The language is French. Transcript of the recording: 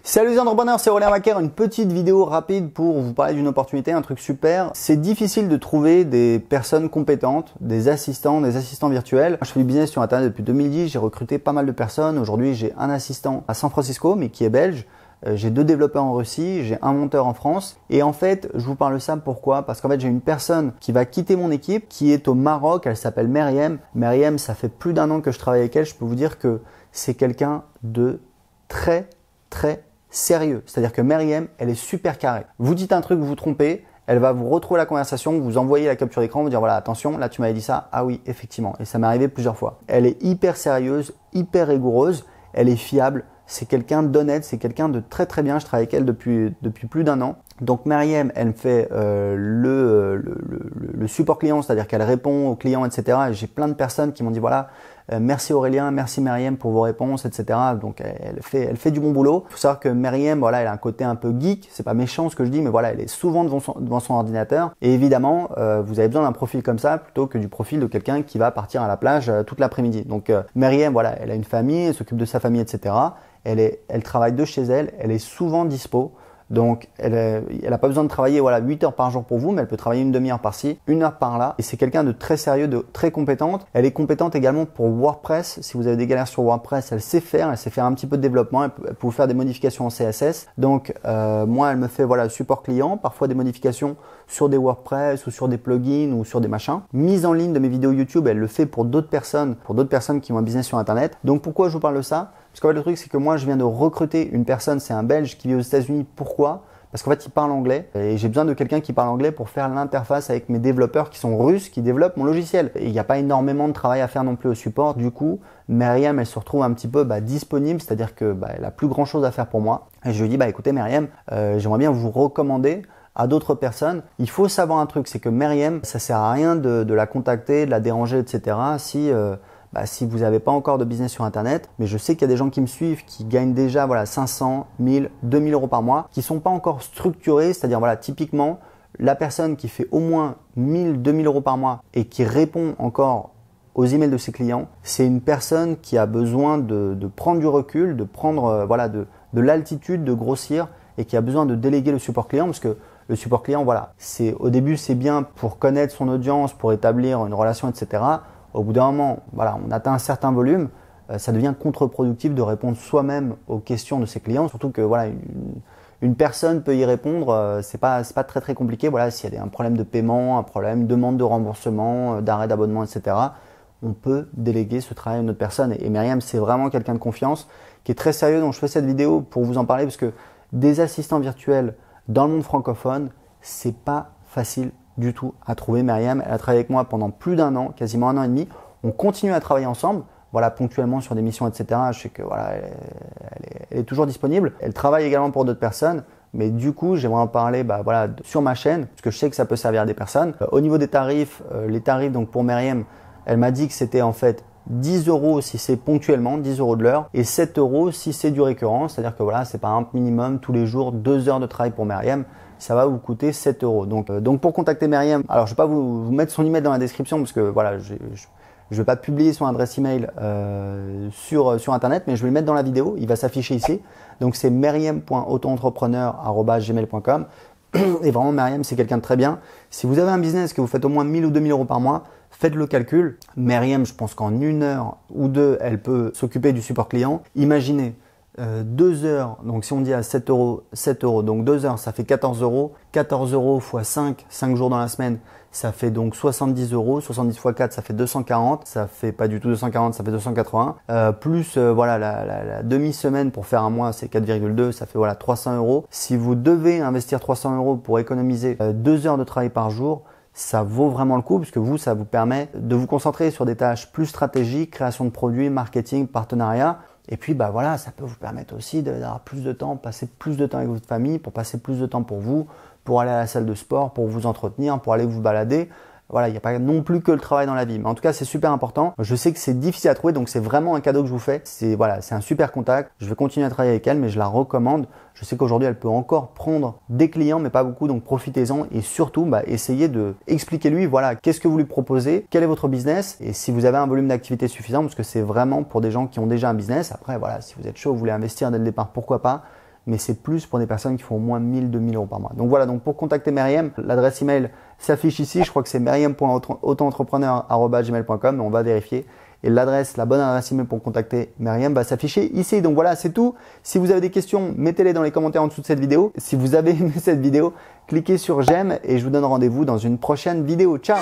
Salut les entrepreneurs, c'est Aurélien Macaire, une petite vidéo rapide pour vous parler d'une opportunité, un truc super. C'est difficile de trouver des personnes compétentes, des assistants virtuels. Je fais du business sur Internet depuis 2010, j'ai recruté pas mal de personnes. Aujourd'hui, j'ai un assistant à San Francisco, mais qui est belge. J'ai 2 développeurs en Russie, j'ai un monteur en France. Et en fait, je vous parle de ça pourquoi? Parce qu'en fait, j'ai une personne qui va quitter mon équipe, qui est au Maroc. Elle s'appelle Meriem. Meriem, ça fait plus d'1 an que je travaille avec elle. Je peux vous dire que c'est quelqu'un de très sérieux. C'est-à-dire que Meriem, elle est super carrée. Vous dites un truc, vous vous trompez, elle va vous retrouver la conversation, vous envoyez la capture d'écran, vous dire voilà, attention, là tu m'avais dit ça, ah oui, effectivement. Et ça m'est arrivé plusieurs fois. Elle est hyper sérieuse, hyper rigoureuse, elle est fiable, c'est quelqu'un d'honnête, c'est quelqu'un de très bien. Je travaille avec elle depuis plus d'1 an. Donc Meriem, elle me fait le support client, c'est-à-dire qu'elle répond aux clients, etc. Et j'ai plein de personnes qui m'ont dit voilà, merci Aurélien, merci Meriem pour vos réponses, etc. Donc elle fait du bon boulot. Il faut savoir que Meriem, voilà, elle a un côté un peu geek. C'est pas méchant ce que je dis, mais voilà, elle est souvent devant son ordinateur. Et évidemment, vous avez besoin d'un profil comme ça plutôt que du profil de quelqu'un qui va partir à la plage toute l'après-midi. Donc Meriem, voilà, elle a une famille, elle s'occupe de sa famille, etc. Elle travaille de chez elle, elle est souvent dispo. Donc, elle n'a pas besoin de travailler 8 heures par jour pour vous, mais elle peut travailler une demi-heure par-ci, 1 heure par-là. Et c'est quelqu'un de très sérieux, de très compétente. Elle est compétente également pour WordPress. Si vous avez des galères sur WordPress, elle sait faire un petit peu de développement. Elle peut vous faire des modifications en CSS. Donc, moi, elle me fait support client, parfois des modifications sur des WordPress ou sur des plugins ou sur des machins. Mise en ligne de mes vidéos YouTube, elle le fait pour d'autres personnes qui ont un business sur Internet. Donc, pourquoi je vous parle de ça? Parce qu'en fait, le truc, c'est que moi, je viens de recruter une personne, c'est un Belge qui vit aux États-Unis. Pourquoi? Parce qu'en fait, il parle anglais et j'ai besoin de quelqu'un qui parle anglais pour faire l'interface avec mes développeurs qui sont russes, qui développent mon logiciel. Et il n'y a pas énormément de travail à faire non plus au support. Du coup, Meriem, elle se retrouve un petit peu disponible, c'est-à-dire que elle a plus grand-chose à faire pour moi. Et je lui dis, écoutez Meriem, j'aimerais bien vous recommander à d'autres personnes. Il faut savoir un truc, c'est que Meriem, ça sert à rien de la contacter, de la déranger, etc. Si vous n'avez pas encore de business sur Internet, mais je sais qu'il y a des gens qui me suivent, qui gagnent déjà 500, 1000, 2000 euros par mois, qui ne sont pas encore structurés, c'est-à-dire typiquement, la personne qui fait au moins 1000, 2000 euros par mois et qui répond encore aux emails de ses clients, c'est une personne qui a besoin de prendre du recul, de prendre de l'altitude, de grossir et qui a besoin de déléguer le support client parce que le support client, au début, c'est bien pour connaître son audience, pour établir une relation, etc. Au bout d'un moment, on atteint un certain volume, ça devient contre-productif de répondre soi-même aux questions de ses clients, surtout que une personne peut y répondre, c'est pas très compliqué. S'il y a un problème de paiement, un problème, une demande de remboursement, d'arrêt d'abonnement, etc. On peut déléguer ce travail à une autre personne. Et Meriem, c'est vraiment quelqu'un de confiance, qui est très sérieux. Donc je fais cette vidéo pour vous en parler parce que des assistants virtuels dans le monde francophone, c'est pas facile du tout à trouver. Meriem, elle a travaillé avec moi pendant plus d'1 an, quasiment 1 an et demi. On continue à travailler ensemble, ponctuellement sur des missions, etc. Je sais que elle est toujours disponible. Elle travaille également pour d'autres personnes, mais du coup, j'aimerais en parler sur ma chaîne, parce que je sais que ça peut servir à des personnes. Au niveau des tarifs, les tarifs donc pour Meriem, elle m'a dit que c'était en fait 10 euros si c'est ponctuellement, 10 euros de l'heure, et 7 euros si c'est du récurrent, c'est-à-dire que c'est par exemple minimum tous les jours 2 heures de travail pour Meriem. Ça va vous coûter 7 euros. Donc pour contacter Meriem, alors je ne vais pas vous mettre son email dans la description parce que je ne vais pas publier son adresse email sur Internet, mais je vais le mettre dans la vidéo. Il va s'afficher ici. Donc c'est meriem.autoentrepreneur@gmail.com. Et vraiment Meriem, c'est quelqu'un de très bien. Si vous avez un business que vous faites au moins 1000 ou 2000 euros par mois, faites le calcul. Meriem, je pense qu'en 1 heure ou 2, elle peut s'occuper du support client. Imaginez 2 heures, donc si on dit à 7 euros, donc 2 heures, ça fait 14 euros. 14 euros x 5 jours dans la semaine, ça fait donc 70 euros. 70 x 4, ça fait 240. Ça fait pas du tout 240, ça fait 280. Plus la demi-semaine pour faire un mois, c'est 4,2, ça fait 300 euros. Si vous devez investir 300 euros pour économiser 2 heures de travail par jour, ça vaut vraiment le coup puisque ça vous permet de vous concentrer sur des tâches plus stratégiques, création de produits, marketing, partenariat. Et puis ça peut vous permettre aussi d'avoir plus de temps, passer plus de temps avec votre famille, pour passer plus de temps pour vous, pour aller à la salle de sport, pour vous entretenir, pour aller vous balader. Il n'y a pas non plus que le travail dans la vie. Mais en tout cas, c'est super important. Je sais que c'est difficile à trouver, donc c'est vraiment un cadeau que je vous fais. C'est un super contact. Je vais continuer à travailler avec elle, mais je la recommande. Je sais qu'aujourd'hui, elle peut encore prendre des clients, mais pas beaucoup, donc profitez-en. Et surtout, essayez de expliquer-lui, qu'est-ce que vous lui proposez, quel est votre business, et si vous avez un volume d'activité suffisant, parce que c'est vraiment pour des gens qui ont déjà un business. Après, si vous êtes chaud, vous voulez investir dès le départ, pourquoi pas. mais c'est plus pour des personnes qui font au moins 1000, 2000 euros par mois. Donc voilà, donc pour contacter Myriam, l'adresse email s'affiche ici. Je crois que c'est myriam.autoentrepreneur@gmail.com, mais on va vérifier. Et l'adresse, la bonne adresse email pour contacter Myriam va s'afficher ici. Donc voilà, c'est tout. Si vous avez des questions, mettez-les dans les commentaires en dessous de cette vidéo. Si vous avez aimé cette vidéo, cliquez sur j'aime et je vous donne rendez-vous dans une prochaine vidéo. Ciao!